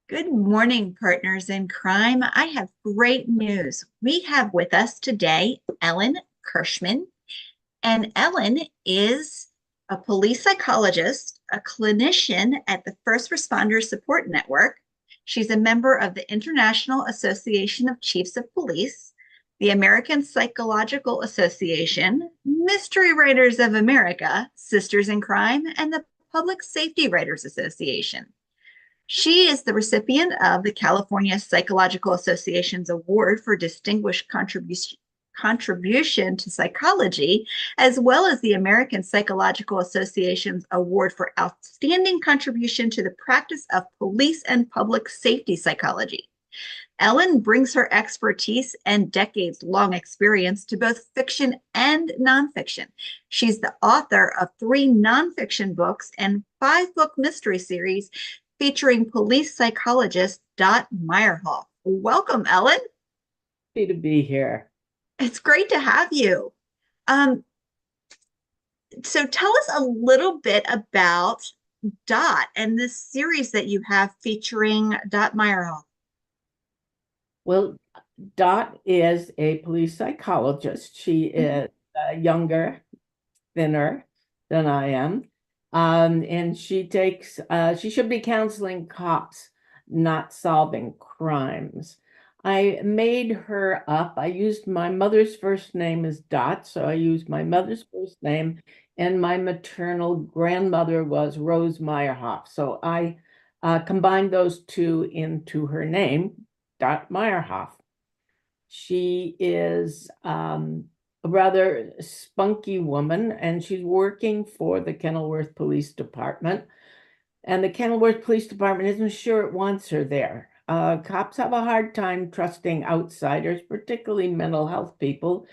Good morning, partners in crime. I have great news. We have with us today Ellen Kirschman, and Ellen is a police psychologist, a clinician at the First Responder Support Network. She's a member of the International Association of Chiefs of Police, the American Psychological Association, Mystery Writers of America, Sisters in Crime, and the Public Safety Writers Association. She is the recipient of the California Psychological Association's Award for Distinguished Contribution to Psychology, as well as the American Psychological Association's Award for Outstanding Contribution to the Practice of Police and Public Safety Psychology. Ellen brings her expertise and decades-long experience to both fiction and nonfiction. She's the author of 3 nonfiction books and 5-book mystery series featuring police psychologist Dot Meyerhoff. Welcome, Ellen. Happy to be here. It's great to have you. Um, so tell us a little bit about Dot and this series that you have featuring Dot Meyerhoff. Well, Dot is a police psychologist. She is younger, thinner than I am. And she should be counseling cops, not solving crimes. I made her up. I used my mother's first name as Dot, so I used my mother's first name, and my maternal grandmother was Rose Meyerhoff. So I combined those two into her name, Dot Meyerhoff. She is a rather spunky woman, and she's working for the Kenilworth Police Department. And the Kenilworth Police Department isn't sure it wants her there. Cops have a hard time trusting outsiders, particularly mental health people,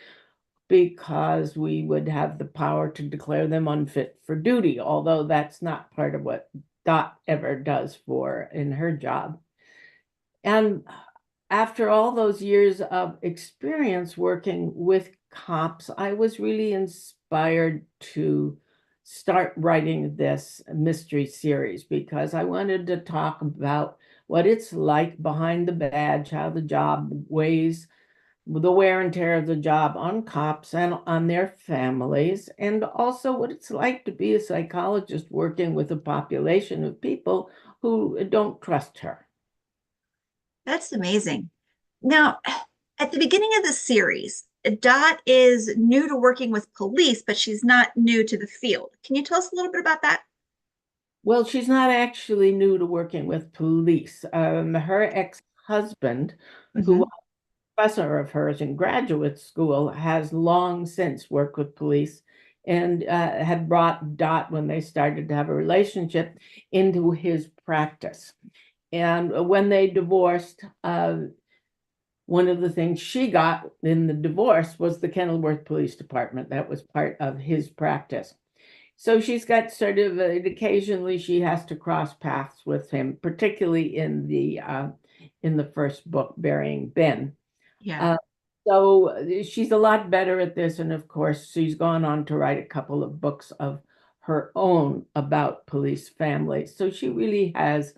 because we would have the power to declare them unfit for duty, although that's not part of what Dot ever does in her job. And after all those years of experience working with cops, I was really inspired to start writing this mystery series because I wanted to talk about what it's like behind the badge, how the job weighs, the wear and tear of the job on cops and on their families, and also what it's like to be a psychologist working with a population of people who don't trust her. That's amazing. Now, at the beginning of the series, Dot is new to working with police, but she's not new to the field. Can you tell us a little bit about that? Well, she's not actually new to working with police. Her ex-husband, who was Mhm. a professor of hers in graduate school, has long since worked with police and had brought Dot, when they started to have a relationship, into his practice. And when they divorced, one of the things she got in the divorce was the Kenilworth Police Department. That was part of his practice. So she's got sort of occasionally she has to cross paths with him, particularly in the first book, Burying Ben. Yeah. Uh, so she's a lot better at this, and of course, she's gone on to write a couple of books of her own about police families. So she really has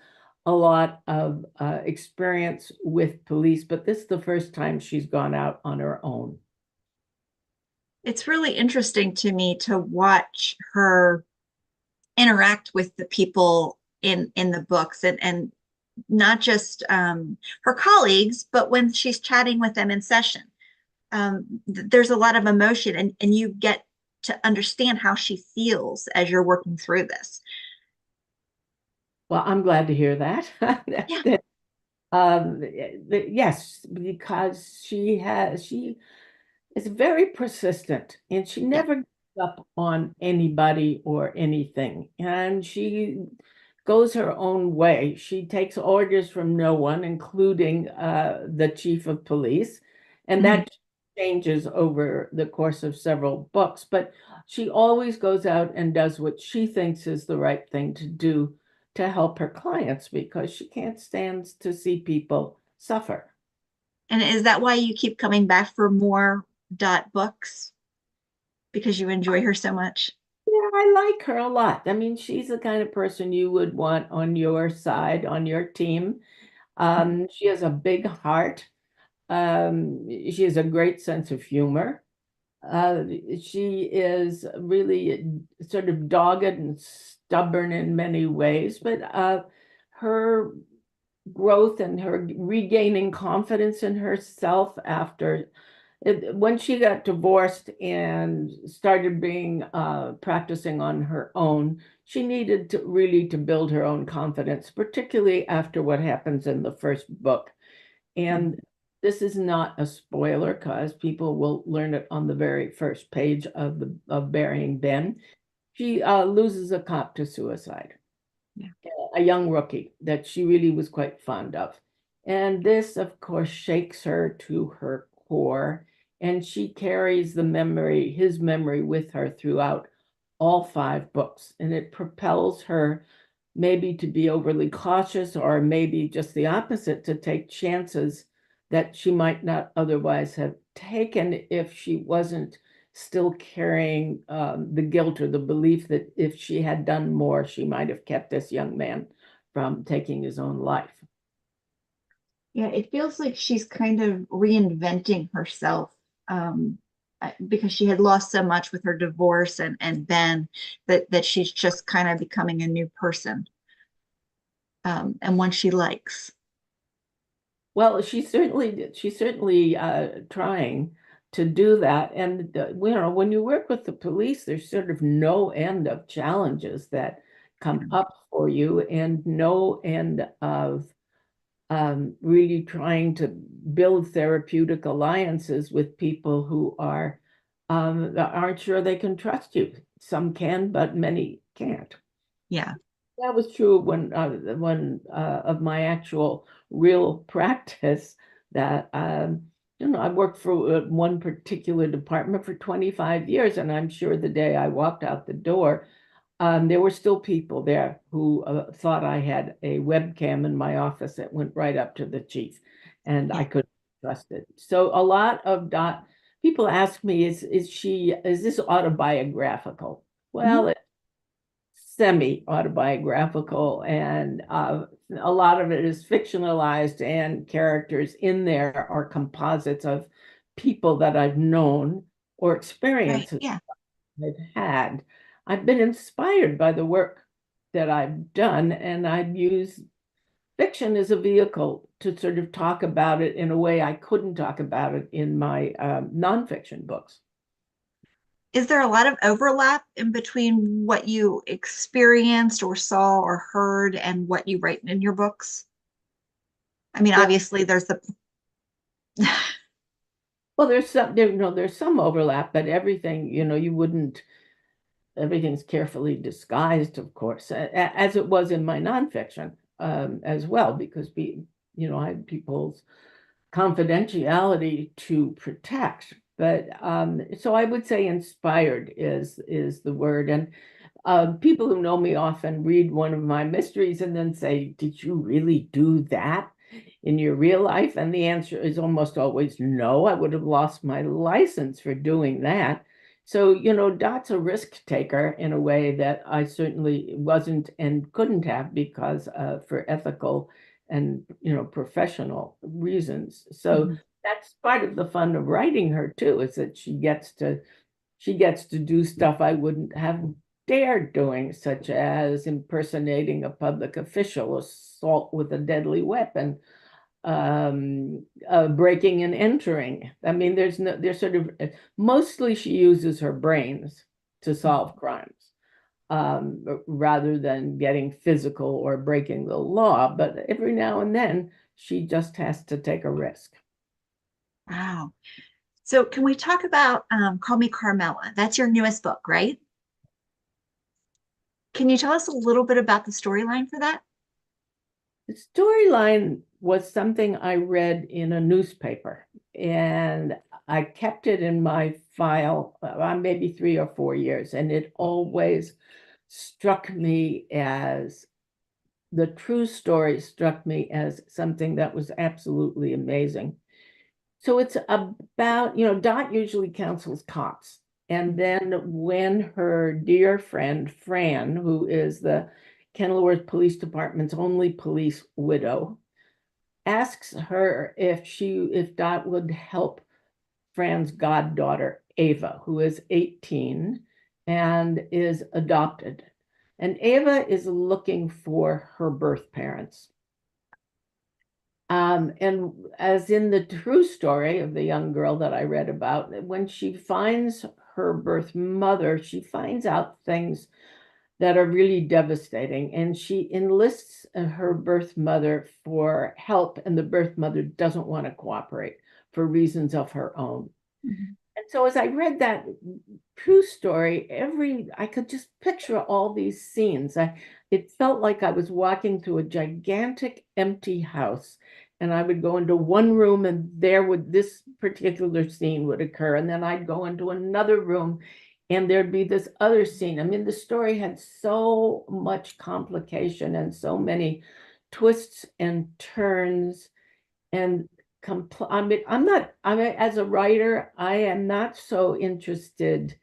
a lot of experience with police, but this is the first time she's gone out on her own. It's really interesting to me to watch her interact with the people in the books and not just her colleagues, but when she's chatting with them in session. There's a lot of emotion and you get to understand how she feels as you're working through this. Well, I'm glad to hear that. Yeah. Yes, because she is very persistent and she Yeah. never gives up on anybody or anything. And she goes her own way. She takes orders from no one, including the chief of police. And Mhm. that changes over the course of several books. But she always goes out and does what she thinks is the right thing to do to help her clients because she can't stand to see people suffer. And is that why you keep coming back for more Dot books? Because you enjoy her so much? Yeah, I like her a lot. I mean, she's the kind of person you would want on your side, on your team. She has a big heart. She has a great sense of humor. Uh, she is really sort of dogged and stubborn in many ways, but her growth and her regaining confidence in herself after when she got divorced and started being practicing on her own, she needed to really to build her own confidence, particularly after what happens in the first book. And this is not a spoiler because people will learn it on the very first page of Burying Ben. She loses a cop to suicide, Yeah. a young rookie that she really was quite fond of. And this, of course, shakes her to her core. And she carries his memory with her throughout all 5 books. And it propels her maybe to be overly cautious or maybe just the opposite, to take chances that she might not otherwise have taken if she wasn't still carrying the guilt or the belief that if she had done more, she might have kept this young man from taking his own life. Yeah, it feels like she's kind of reinventing herself, because she had lost so much with her divorce and Ben, that she's just kind of becoming a new person, and one she likes. Well, she's certainly trying to do that. And when you work with the police, there's sort of no end of challenges that come up for you, and no end of really trying to build therapeutic alliances with people who aren't sure they can trust you. Some can, but many can't. Yeah. That was true when of my actual real practice. That I worked for one particular department for 25 years, and I'm sure the day I walked out the door, there were still people there who thought I had a webcam in my office that went right up to the chief, and I Yeah. couldn't trust it. So a lot of people ask me, is this autobiographical? Mhm. Well, semi-autobiographical, and a lot of it is fictionalized, and characters in there are composites of people that I've known or Right. experiences Yeah. I've had. I've been inspired by the work that I've done, and I've used fiction as a vehicle to sort of talk about it in a way I couldn't talk about it in my nonfiction books. Is there a lot of overlap in between what you experienced or saw or heard and what you write in your books? I mean, There, obviously there's the well, there's some overlap, but everything, you wouldn't. Everything's carefully disguised, of course, as it was in my nonfiction as well, because I had people's confidentiality to protect. But so I would say inspired is the word. And people who know me often read one of my mysteries and then say, "Did you really do that in your real life?" And the answer is almost always no. I would have lost my license for doing that. So, Dot's a risk taker in a way that I certainly wasn't and couldn't have, because for ethical and professional reasons. So Mhm. that's part of the fun of writing her too, is that she gets to do stuff I wouldn't have dared doing, such as impersonating a public official, assault with a deadly weapon, breaking and entering. I mean, there's sort of mostly she uses her brains to solve crimes, rather than getting physical or breaking the law. But every now and then, she just has to take a risk. Wow. So can we talk about Call Me Carmela? That's your newest book, right? Can you tell us a little bit about the storyline for that? The storyline was something I read in a newspaper, and I kept it in my file maybe 3 or 4 years, and it always struck me as the true story struck me as something that was absolutely amazing. So it's about, Dot usually counsels cops. And then when her dear friend, Fran, who is the Kenilworth Police Department's only police widow, asks her if Dot would help Fran's goddaughter, Ava, who is 18 and is adopted. And Ava is looking for her birth parents. And as in the true story of the young girl that I read about, when she finds her birth mother, she finds out things that are really devastating. And she enlists her birth mother for help, and the birth mother doesn't want to cooperate for reasons of her own. Mhm. And so as I read that true story, I could just picture all these scenes. It felt like I was walking through a gigantic empty house, and I would go into one room and this particular scene would occur, and then I'd go into another room and there'd be this other scene. I mean, the story had so much complication and so many twists and turns. And as a writer, I am not so interested.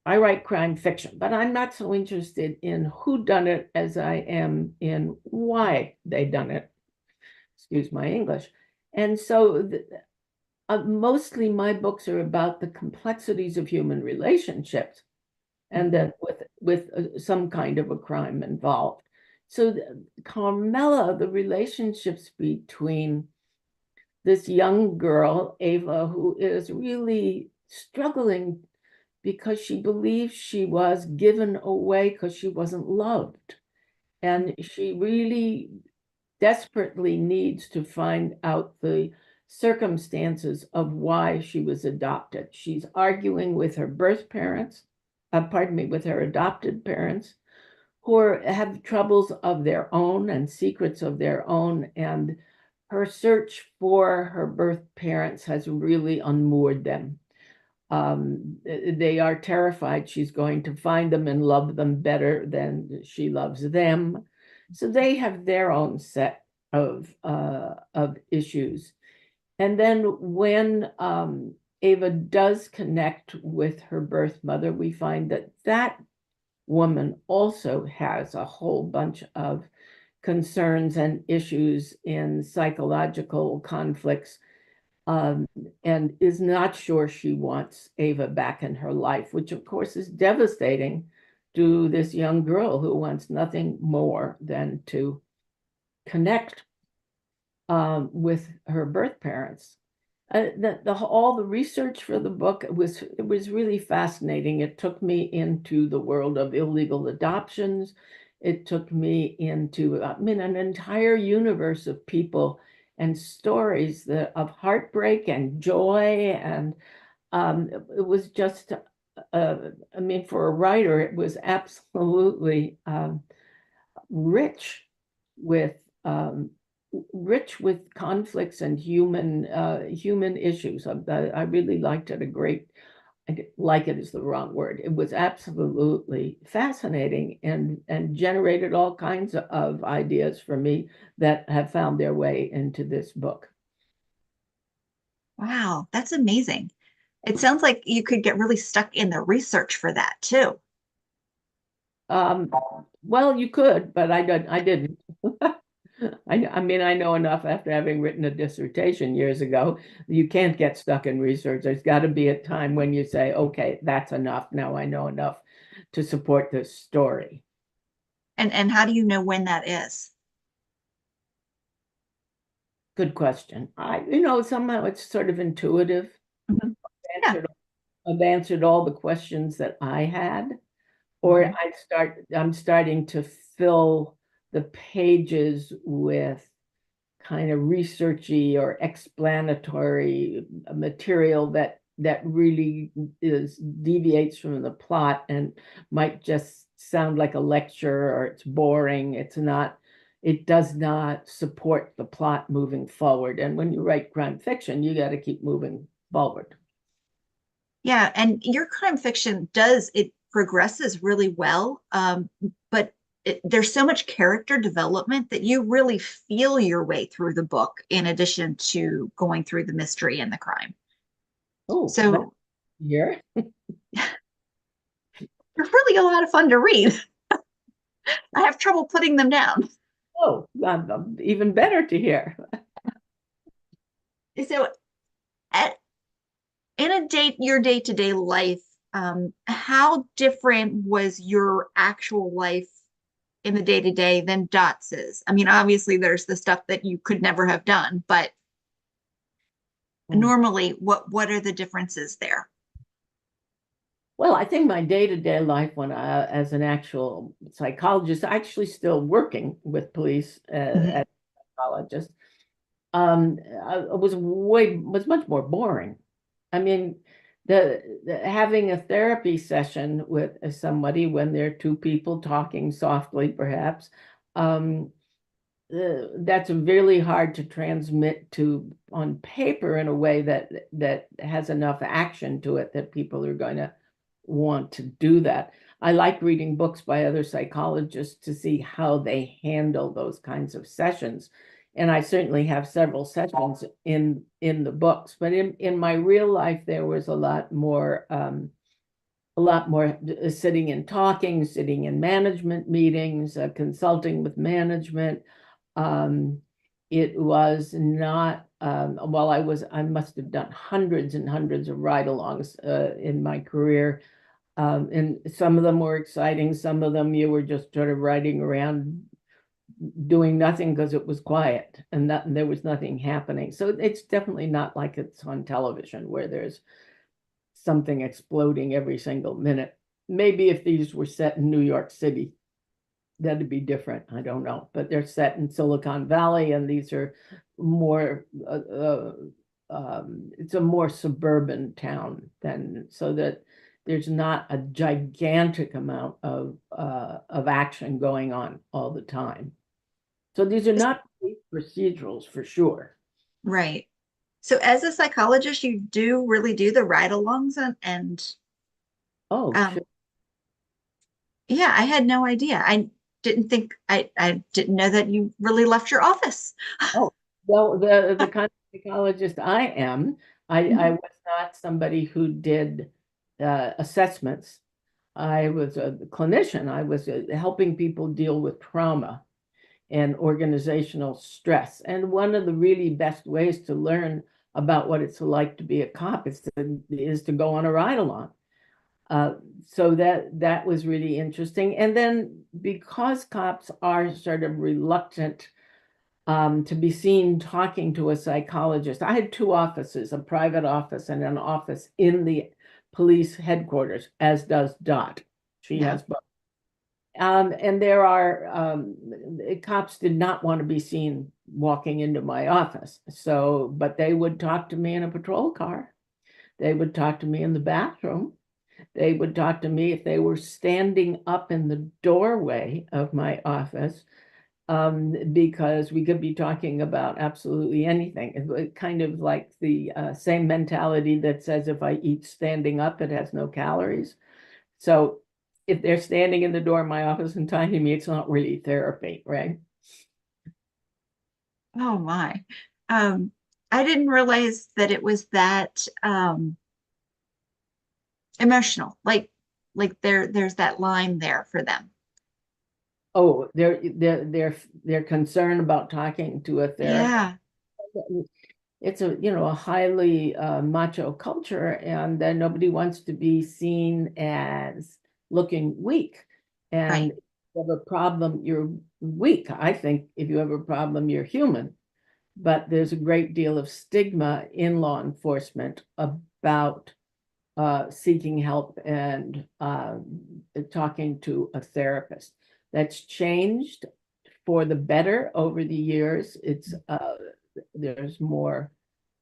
I write crime fiction, but I'm not so interested in who done it as I am in why they done it. Excuse my English. And so mostly my books are about the complexities of human relationships, and then with some kind of a crime involved. So Carmela, the relationships between this young girl, Ava, who is really struggling because she believes she was given away because she wasn't loved. And she really desperately needs to find out the circumstances of why she was adopted. She's arguing with her birth parents, with her adopted parents, who have troubles of their own and secrets of their own. And her search for her birth parents has really unmoored them. They are terrified she's going to find them and love them better than she loves them. So they have their own set of issues. And then when Ava does connect with her birth mother, we find that woman also has a whole bunch of concerns and issues in psychological conflicts, and is not sure she wants Ava back in her life, which of course is devastating to this young girl who wants nothing more than to connect with her birth parents. All the research for the book was really fascinating. It took me into the world of illegal adoptions. It took me into an entire universe of people and stories of heartbreak and joy. And it was just, for a writer, it was absolutely rich with conflicts and human issues. I really liked it. Like it is the wrong word. It was absolutely fascinating and generated all kinds of ideas for me that have found their way into this book. Wow, that's amazing. It sounds like you could get really stuck in the research for that too. Well, you could, but I didn't. I know enough after having written a dissertation years ago. You can't get stuck in research. There's got to be a time when you say, okay, that's enough. Now I know enough to support this story. And how do you know when that is? Good question. Somehow it's sort of intuitive. Mhm. I've Yeah. answered, I've answered all the questions that I had, or Mhm. I'm starting to fill the pages with kind of researchy or explanatory material that really deviates from the plot and might just sound like a lecture, or it's boring. It does not support the plot moving forward. And when you write crime fiction, you got to keep moving forward. Yeah, and your crime fiction it progresses really well, but there's so much character development that you really feel your way through the book in addition to going through the mystery and the crime. Oh, So here. they're really a lot of fun to read. I have trouble putting them down. Oh, even better to hear. So at, in your day-to-day life, how different was your actual life in the day-to-day than Dot's is? I mean, obviously there's the stuff that you could never have done, but normally what are the differences there? Well, I think my day-to-day life when I, as an actual psychologist, actually still working with police Mhm. as a psychologist, was much more boring. I mean, the having a therapy session with somebody when there are two people talking softly, perhaps, um, that's really hard to transmit to on paper in a way that has enough action to it that people are going to want to do that. I like reading books by other psychologists to see how they handle those kinds of sessions. And I certainly have several sessions in the books, but in my real life, there was a lot more sitting and talking, sitting in management meetings, consulting with management. Um, it was not, well, I must have done hundreds and hundreds of ride-alongs in my career. And some of them were exciting. Some of them you were just sort of riding around doing nothing because it was quiet and there was nothing happening. So it's definitely not like it's on television where there's something exploding every single minute. Maybe if these were set in New York City, that'd be different. I don't know, but they're set in Silicon Valley, and these are more. It's a more suburban town than so that there's not a gigantic amount of action going on all the time. So these are not procedurals for sure. Right. So as a psychologist, you do really do the ride-alongs and Oh, um, sure. yeah, I had no idea. I didn't know that you really left your office. Oh, well, the kind of psychologist I am, I Mhm. was not somebody who did assessments. I was a clinician. I was helping people deal with trauma and organizational stress. And one of the really best ways to learn about what it's like to be a cop is to go on a ride along. Uh, so that was really interesting. And then because cops are sort of reluctant to be seen talking to a psychologist. I had two offices, a private office and an office in the police headquarters, as does Dot. She Yeah. has both. And there are cops did not want to be seen walking into my office. So, but they would talk to me in a patrol car. They would talk to me in the bathroom. They would talk to me if they were standing up in the doorway of my office, because we could be talking about absolutely anything. It's kind of like the same mentality that says if I eat standing up, it has no calories. So if they're standing in the door of my office and talking to me, it's not really therapy, right? Oh my. Um, I didn't realize that it was that emotional. There's that line there for them. Oh, they're concerned about talking to a therapist. Yeah, It's a highly macho culture, and nobody wants to be seen as looking weak. And right. if you have a problem, you're weak. I think if you have a problem, you're human. But there's a great deal of stigma in law enforcement about seeking help and talking to a therapist. That's changed for the better over the years. There's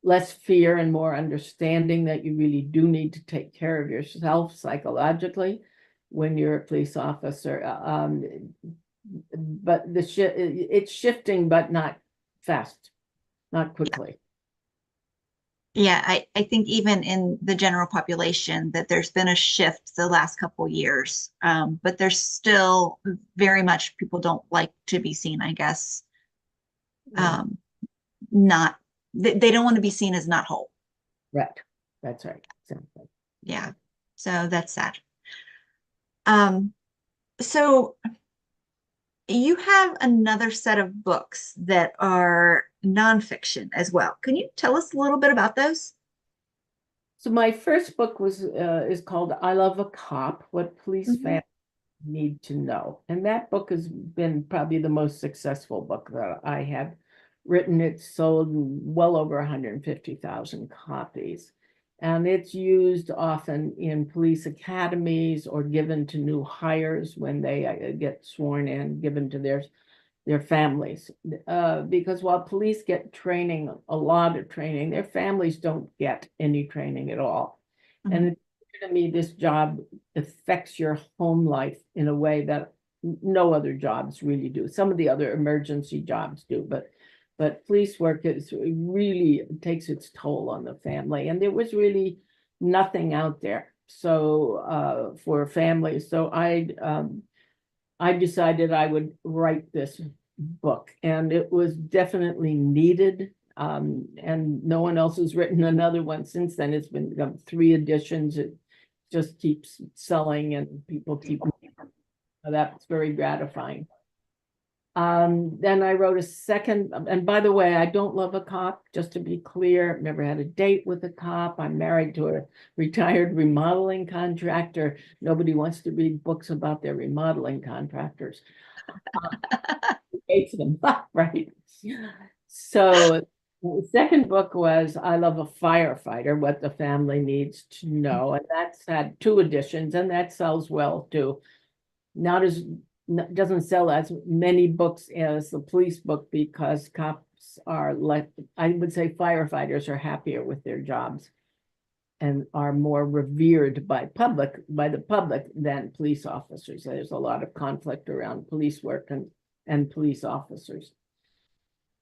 less fear and more understanding that you really do need to take care of yourself psychologically when you're a police officer. But it's shifting, but not fast, not quickly. Yeah, I think even in the general population that there's been a shift the last couple years. But there's still very much people don't like to be seen, I guess. Yeah. Um, not they don't want to be seen as not whole. Right. That's right. Exactly. Yeah. So that's sad. Um, so You have another set of books that are nonfiction as well. Can you tell us a little bit about those? So my first book was is called I Love a Cop, What Police Mhm. Families Need to Know. And that book has been probably the most successful book that I have written. It's sold well over 150,000 copies. And it's used often in police academies or given to new hires when they get sworn in, given to their families. Because while police get training, a lot of training, their families don't get any training at all. And Mhm. it's clear to me this job affects your home life in a way that no other jobs really do. Some of the other emergency jobs do, but police work is really takes its toll on the family. And there was really nothing out there for families. So I decided I would write this book, and it was definitely needed. And no one else has written another one since then. It's been 3 editions. It just keeps selling, and people keep. That's very gratifying. Then I wrote a second, and by the way, I don't love a cop, just to be clear. I've never had a date with a cop. I'm married to a retired remodeling contractor. Nobody wants to read books about their remodeling contractors. Hates them, right? So the second book was I Love a Firefighter, What the Family Needs to Know. And that's had 2 editions, and that sells well too. Not as Doesn't sell as many books as the police book because cops are like, I would say firefighters are happier with their jobs and are more revered by the public than police officers. There's a lot of conflict around police work and police officers.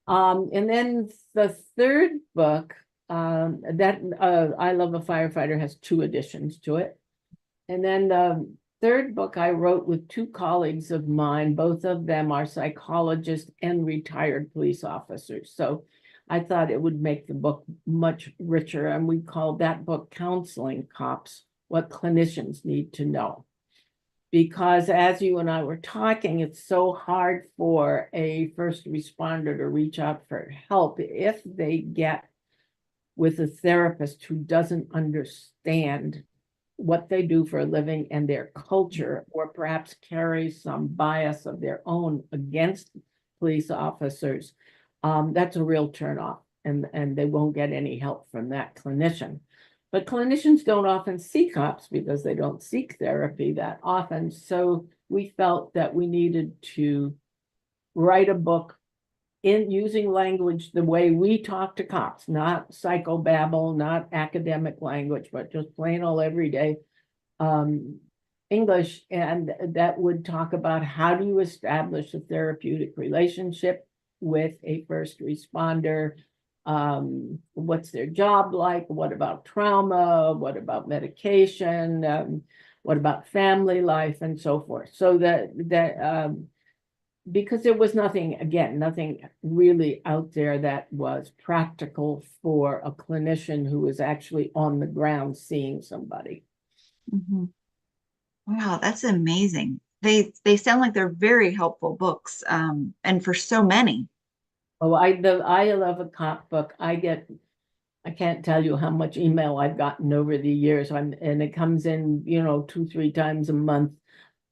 And then the third book, that I Love a Firefighter has 2 editions to it. And then the third book I wrote with 2 colleagues of mine. Both of them are psychologists and retired police officers. So I thought it would make the book much richer. And we called that book Counseling Cops, What Clinicians Need to Know. Because as you and I were talking, it's so hard for a first responder to reach out for help if they get with a therapist who doesn't understand what they do for a living and their culture, or perhaps carries some bias of their own against police officers. That's a real turnoff, and they won't get any help from that clinician. But clinicians don't often see cops because they don't seek therapy that often. So we felt that we needed to write a book in using language the way we talk to cops, not psychobabble, not academic language, but just plain old everyday um, English. And that would talk about how do you establish a therapeutic relationship with a first responder. What's their job like? What about trauma? What about medication? What about family life and so forth? So that because there was nothing really out there that was practical for a clinician who was actually on the ground seeing somebody. Mhm. Wow, that's amazing. They sound like they're very helpful books, and for so many. Oh, I love a cop book. I can't tell you how much email I've gotten over the years. And it comes in, 2, 3 times a month.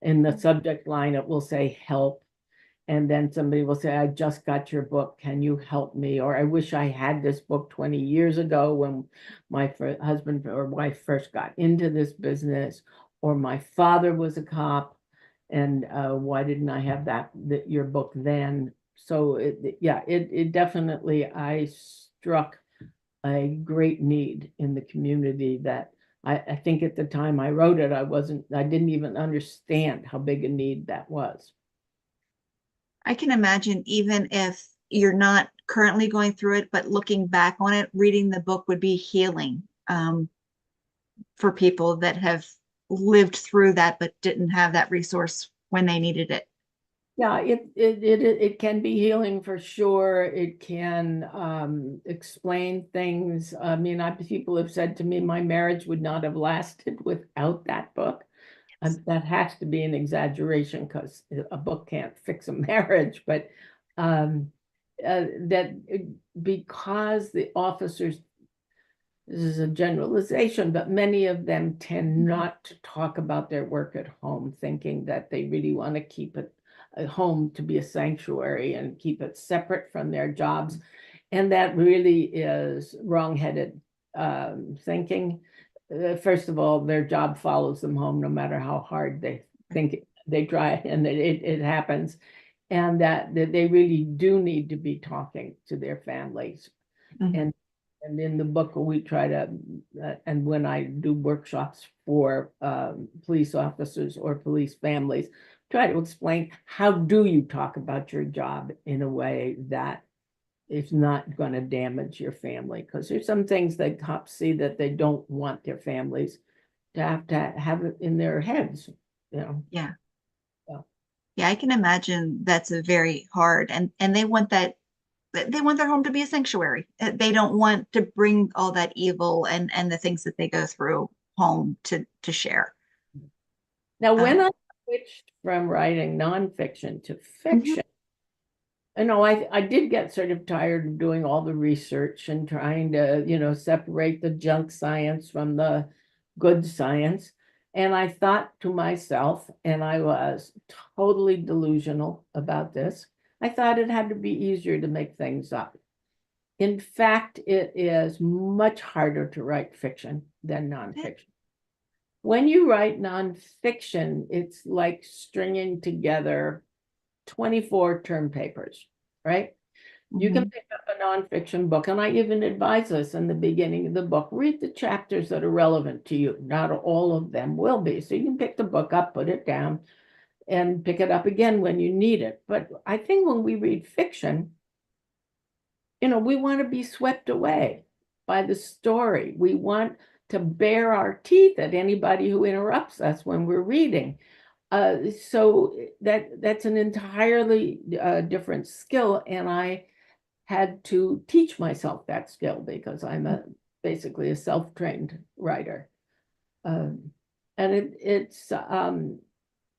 In the subject line, it will say help. And then somebody will say, I just got your book. Can you help me? Or I wish I had this book 20 years ago when my husband or wife first got into this business. Or my father was a cop. And why didn't I have your book then? So it definitely, I struck a great need in the community that I think at the time I wrote it, I didn't even understand how big a need that was. I can imagine even if you're not currently going through it, but looking back on it, reading the book would be healing, for people that have lived through that but didn't have that resource when they needed it. Yeah, it can be healing for sure. It can explain things. I mean, people have said to me, my marriage would not have lasted without that book. that has to be an exaggeration because a book can't fix a marriage, but that because the officers, this is a generalization, but many of them tend not to talk about their work at home, thinking that they really want to keep it at home to be a sanctuary and keep it separate from their jobs. And that really is wrong-headed thinking. First of all, their job follows them home no matter how hard they think they try, and it happens. And that they really do need to be talking to their families. Mhm. And in the book, we try to, and when I do workshops for police officers or police families, try to explain how do you talk about your job in a way that is not going to damage your family. Because there's some things that cops see that they don't want their families to have it in their heads, you know. Yeah. So, Yeah, I can imagine that's a very hard, and they want that, they want their home to be a sanctuary. They don't want to bring all that evil and the things that they go through home to share. now, when Um, I switched from writing nonfiction to mhm. fiction, I know I did get sort of tired of doing all the research and trying to, separate the junk science from the good science. And I thought to myself, and I was totally delusional about this, I thought it had to be easier to make things up. In fact, it is much harder to write fiction than nonfiction. When you write nonfiction, it's like stringing together 24 term papers, right? You can Mhm. pick up a nonfiction book, and I even advise us in the beginning of the book, read the chapters that are relevant to you. Not all of them will be. So you can pick the book up, put it down, and pick it up again when you need it. But I think when we read fiction, we want to be swept away by the story. We want to bare our teeth at anybody who interrupts us when we're reading. So that's an entirely different skill, and I had to teach myself that skill because I'm basically a self-trained writer. Um, and it's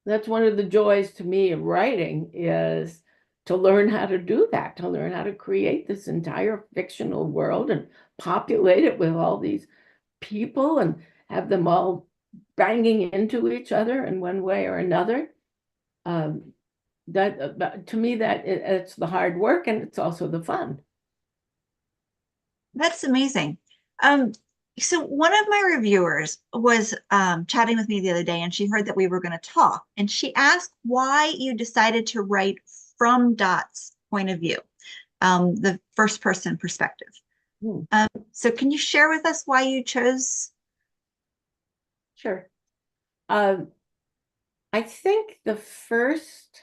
that's one of the joys to me of writing is to learn how to do that, to learn how to create this entire fictional world and populate it with all these people and have them all banging into each other in one way or another. Um, that to me, it's the hard work and it's also the fun. That's amazing. Um, so one of my reviewers was chatting with me the other day, and she heard that we were going to talk, and she asked why you decided to write from Dot's point of view, the first person perspective. Hmm, So can you share with us why you chose? sure. Um, I think the first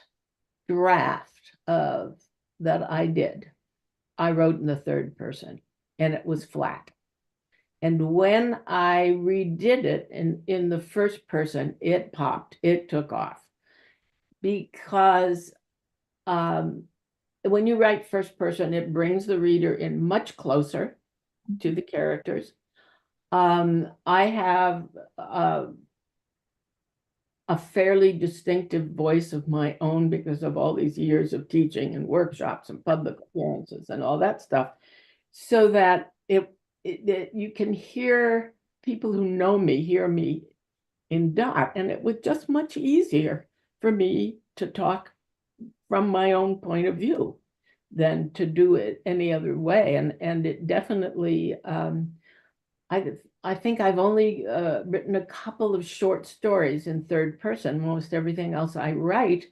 draft of that I wrote in the third person, and it was flat. And when I redid it in the first person, it popped, it took off. Because when you write first person, it brings the reader in much closer to the characters. I have a fairly distinctive voice of my own because of all these years of teaching and workshops and public appearances and all that stuff, so that you can hear people who know me hear me in Dot, and it was just much easier for me to talk from my own point of view than to do it any other way. And it definitely I think I've only written a couple of short stories in third person. Most everything else I write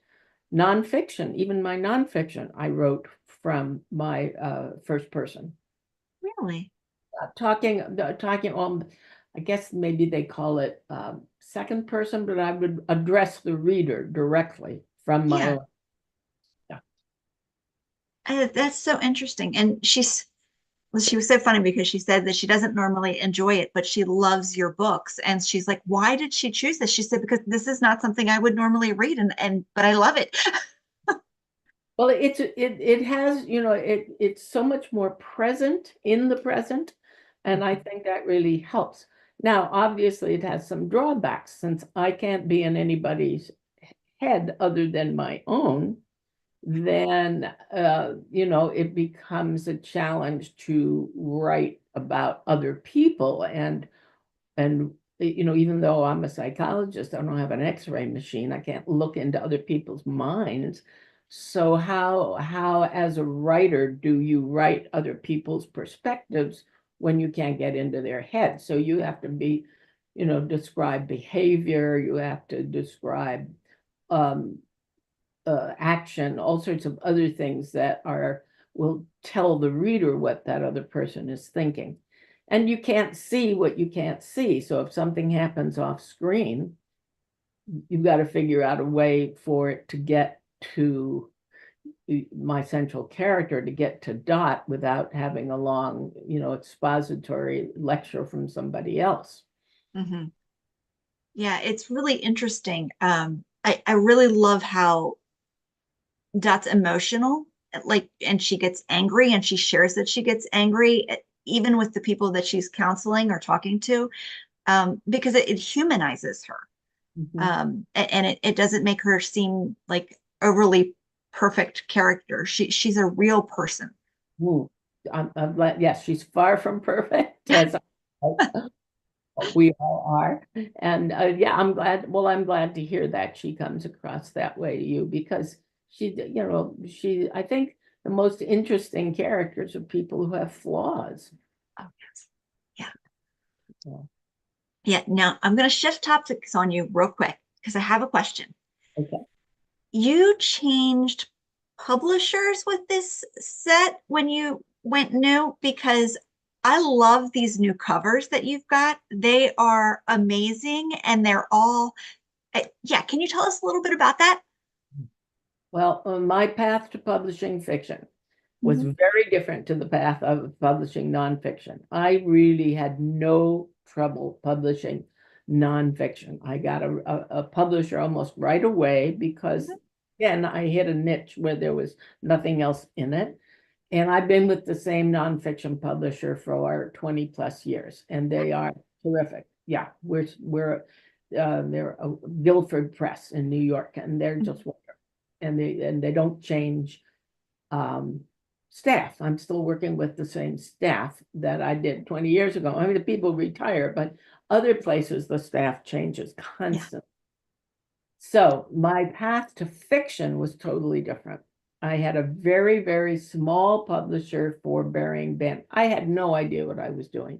nonfiction, even my nonfiction, I wrote from my first person. Really? Talking on, I guess maybe they call it second person, but I would address the reader directly from my Yeah, own. Yeah. that's so interesting. And well, she was so funny because she said that she doesn't normally enjoy it, but she loves your books. And she's like, why did she choose this? She said, because this is not something I would normally read, and but I love it. Well, it has, it's so much more present in the present, and I think that really helps. Now, obviously, it has some drawbacks since I can't be in anybody's head other than my own. Then, it becomes a challenge to write about other people. And even though I'm a psychologist, I don't have an X-ray machine. I can't look into other people's minds. So how as a writer do you write other people's perspectives when you can't get into their head? So you have to describe behavior, you have to describe um, action, all sorts of other things that will tell the reader what that other person is thinking. And you can't see what you can't see. So if something happens off screen, you've got to figure out a way for it to get to my central character, to get to Dot without having a long, expository lecture from somebody else. Mm-hmm. Yeah, it's really interesting. I really love how Dot's emotional, like, and she gets angry and she shares that she gets angry, even with the people that she's counseling or talking to, because it humanizes her. Mhm. And it doesn't make her seem like overly perfect character. She's a real person. Ooh, I'm glad. Yes, she's far from perfect, as we all are. And yeah, I'm glad. Well, I'm glad to hear that she comes across that way to you, because I think the most interesting characters are people who have flaws. Oh, yes. Yeah. Yeah. Yeah. Now I'm going to shift topics on you real quick because I have a question. Okay. You changed publishers with this set when you went new, because I love these new covers that you've got. They are amazing and they're all, yeah. Can you tell us a little bit about that? Well, my path to publishing fiction was Mhm. very different to the path of publishing nonfiction. I really had no trouble publishing nonfiction. I got a publisher almost right away because, Mhm. again, I hit a niche where there was nothing else in it. And I've been with the same nonfiction publisher for 20 plus years, and they are terrific. Yeah, they're a Guilford Press in New York, and they're just wonderful. And they don't change um, staff. I'm still working with the same staff that I did 20 years ago. I mean, the people retire, but other places the staff changes Yeah. constantly. So my path to fiction was totally different. I had a very, very small publisher for Bearing Ben. I had no idea what I was doing.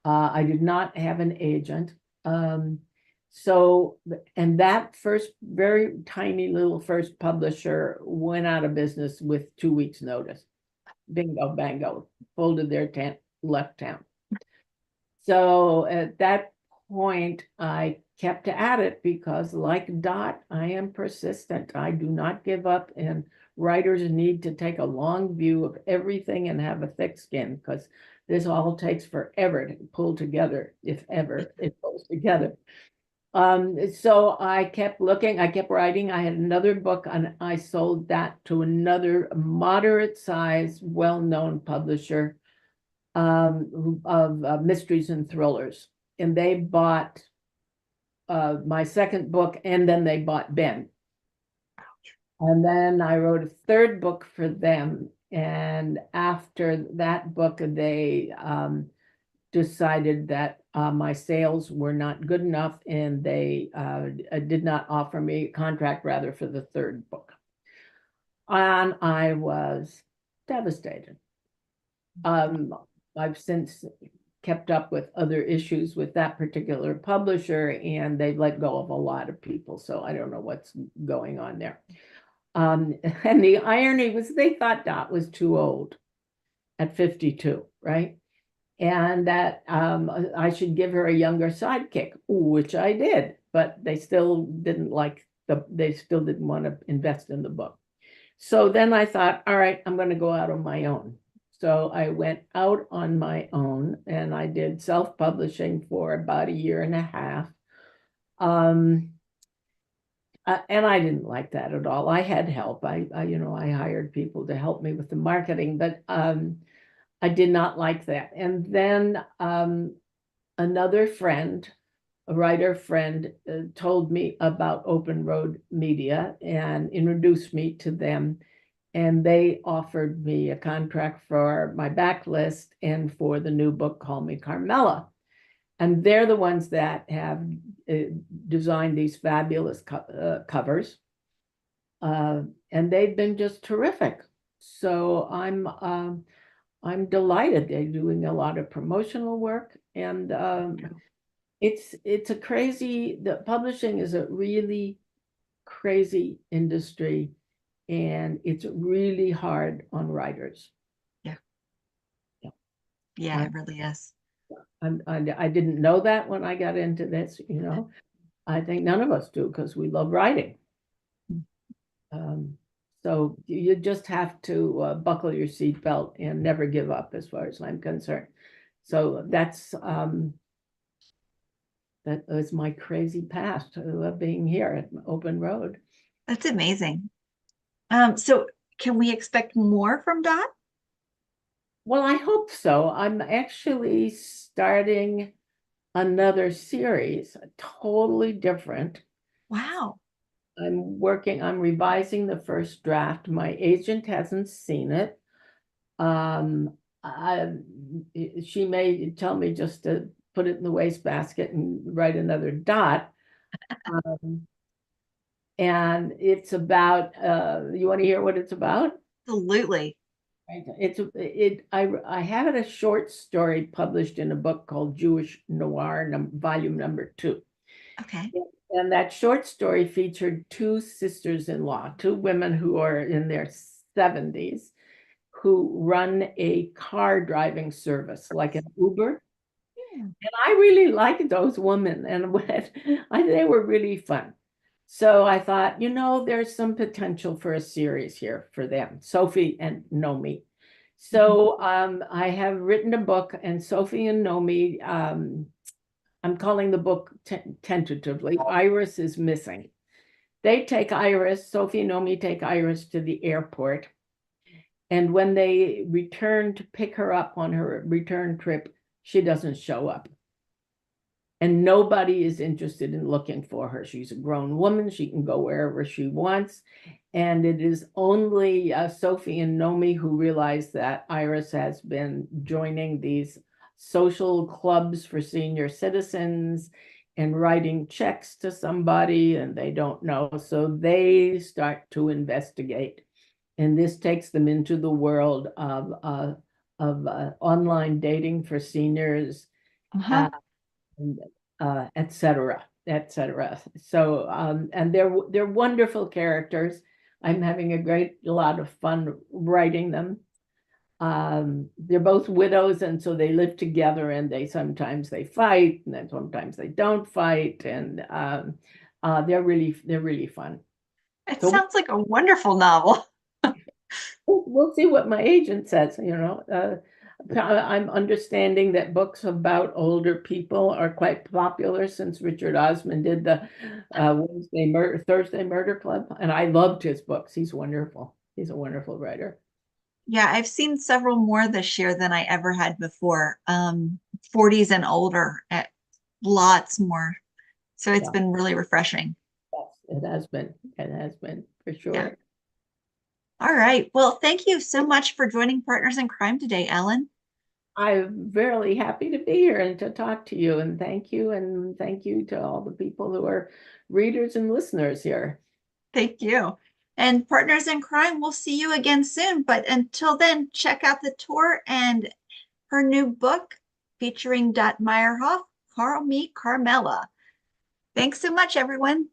I did not have an agent. Um, and that first very tiny little first publisher went out of business with 2 weeks notice. Bingo, bango, folded their tent, left town. So at that point, I kept at it because, like Dot, I am persistent. I do not give up, and writers need to take a long view of everything and have a thick skin, because this all takes forever to pull together, if ever it pulls together. So I kept looking, I kept writing. I had another book and I sold that to another moderate size, well-known publisher of mysteries and thrillers. And they bought my second book, and then they bought Ben. And then I wrote a third book for them. And after that book, they decided that my sales were not good enough, and they did not offer me a contract, rather, for the third book. And I was devastated. I've since kept up with other issues with that particular publisher, and they've let go of a lot of people. So I don't know what's going on there. And the irony was they thought Dot was too old at 52, right? And that I should give her a younger sidekick, which I did, but they still didn't they still didn't want to invest in the book. So then I thought, all right, I'm going to go out on my own. So I went out on my own and I did self-publishing for about a year and a half. And I didn't like that at all. I had help. I hired people to help me with the marketing, but I did not like that. And then another friend, a writer friend, told me about Open Road Media and introduced me to them. And they offered me a contract for my backlist and for the new book, Call Me Carmela. And they're the ones that have designed these fabulous covers. And they've been just terrific. So I'm delighted. They're doing a lot of promotional work, and it's a crazy, the publishing is a really crazy industry, and it's really hard on writers. Yeah. Yeah. Yeah, it really is. I didn't know that when I got into this, you know. I think none of us do because we love writing. So you just have to buckle your seatbelt and never give up, as far as I'm concerned. So that was my crazy past of being here at Open Road. That's amazing. So can we expect more from Dot? Well, I hope so. I'm actually starting another series, totally different. Wow. I'm revising the first draft. My agent hasn't seen it. She may tell me just to put it in the wastebasket and write another Dot. And it's about, you want to hear what it's about? Absolutely. I have it a short story published in a book called Jewish Noir, volume number 2. Okay. And that short story featured two sisters-in-law, two women who are in their 70s, who run a car driving service like an Uber. And I really liked those women, and they were really fun. So I thought, you know, there's some potential for a series here for them, Sophie and Nomi. So I have written a book, and Sophie and Nomi, I'm calling the book tentatively, Iris is Missing. They take Iris, Sophie and Nomi take Iris to the airport. And when they return to pick her up on her return trip, she doesn't show up. And nobody is interested in looking for her. She's a grown woman. She can go wherever she wants. And it is only Sophie and Nomi who realize that Iris has been joining these social clubs for senior citizens and writing checks to somebody, and they don't know. So they start to investigate. And this takes them into the world of online dating for seniors, et cetera, et cetera. So, and they're wonderful characters. I'm having a lot of fun writing them. They're both widows, and so they live together, and sometimes they fight, and then sometimes they don't fight, and they're really fun. It sounds like a wonderful novel. We'll see what my agent says, you know. I'm understanding that books about older people are quite popular since Richard Osman did the Thursday Murder Club, and I loved his books. He's wonderful. He's a wonderful writer. Yeah, I've seen several more this year than I ever had before. 40s and older, lots more. So it's been really refreshing. Yes, it has been. It has been for sure. Yeah. All right. Well, thank you so much for joining Partners in Crime today, Ellen. I'm very happy to be here and to talk to you. And thank you. And thank you to all the people who are readers and listeners here. Thank you. And Partners in Crime, we'll see you again soon. But until then, check out the tour and her new book featuring Dot Meyerhoff, Call Me Carmela. Thanks so much, everyone.